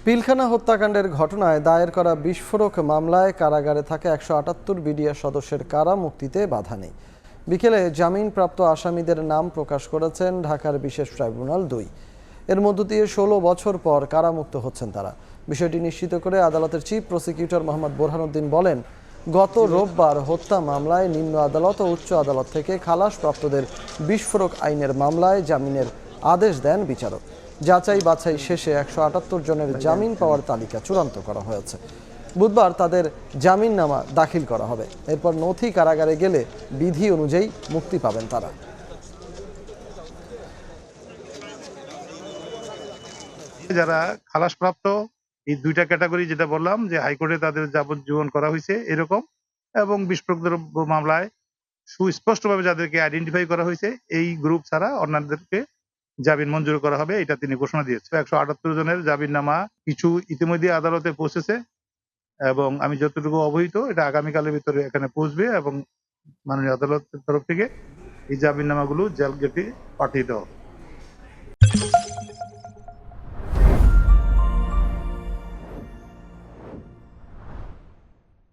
পিলখানা হত্যাকাণ্ডের ঘটনায় দায়ের করা বিস্ফোরক মামলায় কারাগারে থাকা ১৭৮ বিডিআর সদস্যের কারা মুক্তিতে বাধা নেই। বিকেলে জামিনপ্রাপ্ত আসামিদের নাম প্রকাশ করেছেন ঢাকার বিশেষ ট্রাইব্যুনাল ২। এর মধ্য দিয়ে ১৬ বছর পর কারামুক্ত হচ্ছেন তারা। বিষয়টি নিশ্চিত করে আদালতের চিফ প্রসিকিউটর মোহাম্মদ বোরহানুদ্দিন বলেন, গত রোববার হত্যা মামলায় নিম্ন আদালত ও উচ্চ আদালত থেকে খালাসপ্রাপ্তদের বিস্ফোরক আইনের মামলায় জামিনের আদেশ দেন বিচারক। যাচাই বাছাই শেষে ১৭৮ জনের জামিন পাওয়ার তালিকা চূড়ান্ত করা হয়েছে। বুধবার তাদের জামিননামা দাখিল করা হবে। এরপর নথি কারাগারে গেলে বিধি অনুযায়ী মুক্তি পাবেন তারা। যারা খালাসপ্রাপ্ত এই দুইটা ক্যাটাগরি যেটা বললাম যে হাইকোর্টে তাদের যাবজ্জীবন করা হয়েছে এরকম, এবং বিস্ফোরক দ্রব্য মামলায় সুস্পষ্টভাবে যাদেরকে আইডেন্টিফাই করা হয়েছে এই গ্রুপ ছাড়া অন্যান্যদেরকে জামিন মঞ্জুর করা হবে, এটা তিনি ঘোষণা দিয়েছে। ১৭৮ জনের জামিন নামা কিছু ইতিমধ্যে আদালতে পৌঁছেছে এবং আমি যতটুকু অবহিত এটা আগামীকালের ভিতরে এখানে পৌঁছবে এবং মাননীয় আদালতের তরফ থেকে এই জামিন নামাগুলো জেল গেটে পাঠিয়ে দেওয়া হবে।